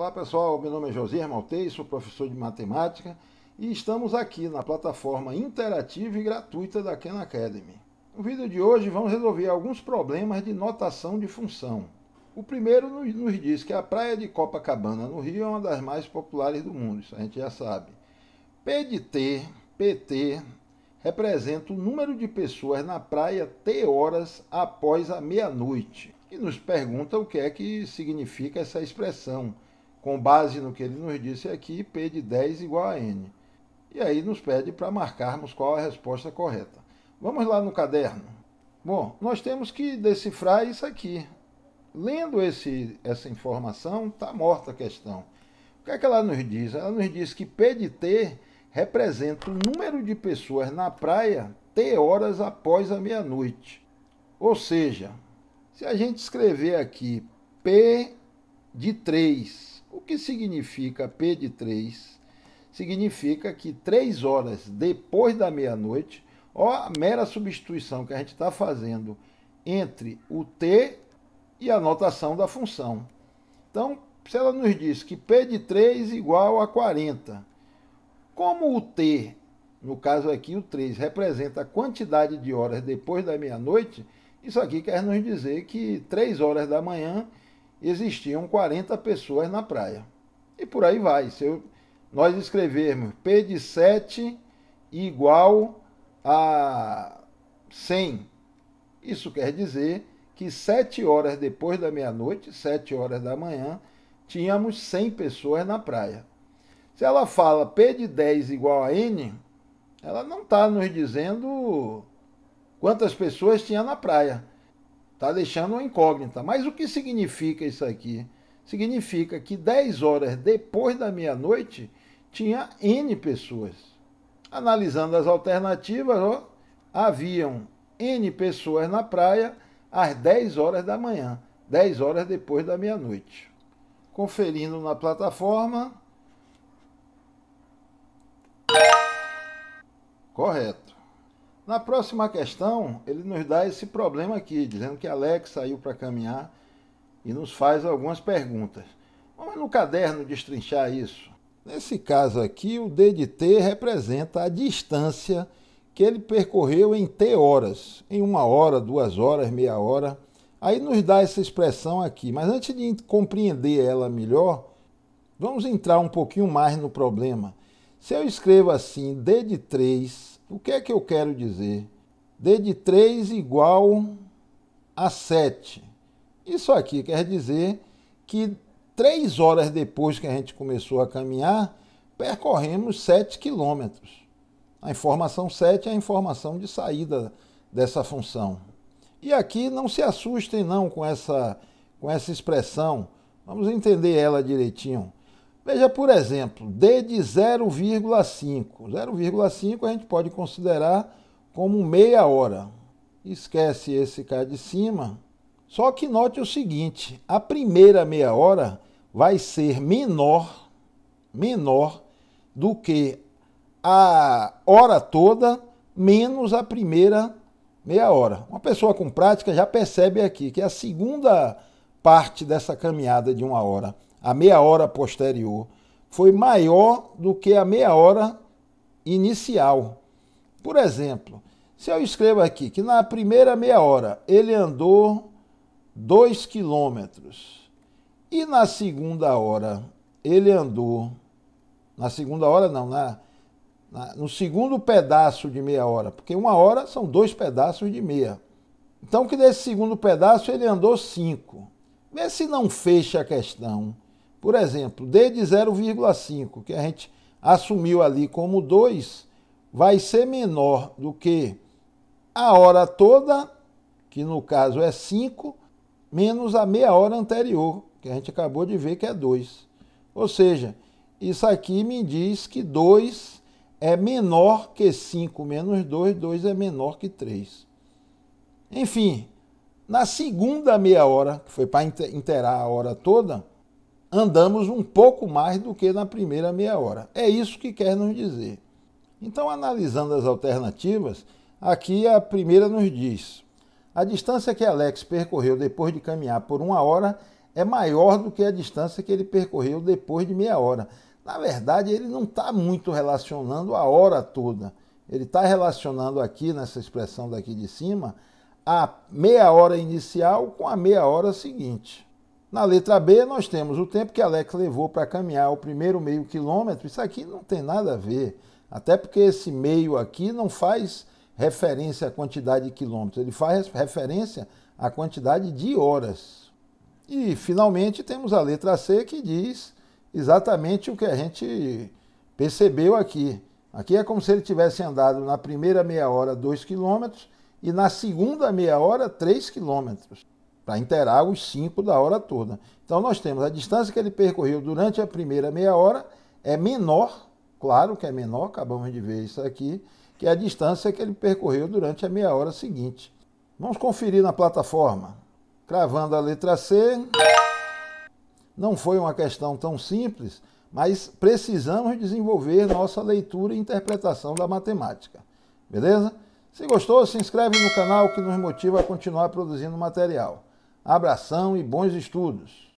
Olá pessoal, meu nome é Josias Maltei, sou professor de matemática e estamos aqui na plataforma interativa e gratuita da Khan Academy. No vídeo de hoje vamos resolver alguns problemas de notação de função. O primeiro nos diz que a praia de Copacabana, no Rio, é uma das mais populares do mundo, isso a gente já sabe. P de T, PT, representa o número de pessoas na praia T horas após a meia-noite. E nos pergunta o que é que significa essa expressão. Com base no que ele nos disse aqui, P de 10 igual a N. E aí nos pede para marcarmos qual a resposta correta. Vamos lá no caderno. Bom, nós temos que decifrar isso aqui. Lendo essa informação, está morta a questão. O que é que ela nos diz? Ela nos diz que P de T representa o número de pessoas na praia T horas após a meia-noite. Ou seja, se a gente escrever aqui P de 3, o que significa P de 3? Significa que 3 horas depois da meia-noite, ó, a mera substituição que a gente está fazendo entre o T e a notação da função. Então, se ela nos diz que P de 3 igual a 40, como o T, no caso aqui o 3, representa a quantidade de horas depois da meia-noite, isso aqui quer nos dizer que 3 horas da manhã existiam 40 pessoas na praia. E por aí vai. Se nós escrevermos P de 7 igual a 100, isso quer dizer que 7 horas depois da meia-noite, 7 horas da manhã, tínhamos 100 pessoas na praia. Se ela fala P de 10 igual a N, ela não está nos dizendo quantas pessoas tinha na praia. Está deixando uma incógnita. Mas o que significa isso aqui? Significa que 10 horas depois da meia-noite tinha N pessoas. Analisando as alternativas, ó, haviam N pessoas na praia às 10 horas da manhã, 10 horas depois da meia-noite. Conferindo na plataforma. Correto. Na próxima questão, ele nos dá esse problema aqui, dizendo que Alex saiu para caminhar e nos faz algumas perguntas. Vamos no caderno destrinchar isso. Nesse caso aqui, o D de T representa a distância que ele percorreu em T horas, em 1 hora, 2 horas, meia hora. Aí nos dá essa expressão aqui, mas antes de compreender ela melhor, vamos entrar um pouquinho mais no problema. Se eu escrevo assim, D de 3, o que é que eu quero dizer? D de 3 igual a 7. Isso aqui quer dizer que 3 horas depois que a gente começou a caminhar, percorremos 7 quilômetros. A informação 7 é a informação de saída dessa função. E aqui não se assustem não com essa expressão. Vamos entender ela direitinho. Veja, por exemplo, D de 0,5. 0,5 a gente pode considerar como meia hora. Esquece esse cá de cima. Só que note o seguinte, a primeira meia hora vai ser menor do que a hora toda menos a primeira meia hora. Uma pessoa com prática já percebe aqui que a segunda parte dessa caminhada de 1 hora, a meia hora posterior, foi maior do que a meia hora inicial. Por exemplo, se eu escrevo aqui que na primeira meia hora ele andou 2 quilômetros e na segunda hora ele andou, na segunda hora não, no segundo pedaço de meia hora, porque 1 hora são 2 pedaços de meia. Então que nesse segundo pedaço ele andou 5. Vê se não fecha a questão. Por exemplo, D de 0,5, que a gente assumiu ali como 2, vai ser menor do que a hora toda, que no caso é 5, menos a meia hora anterior, que a gente acabou de ver que é 2. Ou seja, isso aqui me diz que 2 é menor que 5 menos 2, 2 é menor que 3. Enfim, na segunda meia hora, que foi para inteirar a hora toda, andamos um pouco mais do que na primeira meia hora. É isso que quer nos dizer. Então, analisando as alternativas, aqui a primeira nos diz: a distância que Alex percorreu depois de caminhar por 1 hora é maior do que a distância que ele percorreu depois de meia hora. Na verdade, ele não está muito relacionando a hora toda. Ele está relacionando aqui, nessa expressão daqui de cima, a meia hora inicial com a meia hora seguinte. Na letra B, nós temos o tempo que Alex levou para caminhar o primeiro meio quilômetro. Isso aqui não tem nada a ver, até porque esse meio aqui não faz referência à quantidade de quilômetros, ele faz referência à quantidade de horas. E, finalmente, temos a letra C, que diz exatamente o que a gente percebeu aqui. Aqui é como se ele tivesse andado na primeira meia hora 2 km e na segunda meia hora 3 km, para inteirar os 5 da hora toda. Então nós temos a distância que ele percorreu durante a primeira meia hora é menor, claro que é menor, acabamos de ver isso aqui, que é a distância que ele percorreu durante a meia hora seguinte. Vamos conferir na plataforma. Cravando a letra C. Não foi uma questão tão simples, mas precisamos desenvolver nossa leitura e interpretação da matemática. Beleza? Se gostou, se inscreve no canal que nos motiva a continuar produzindo material. Abração e bons estudos!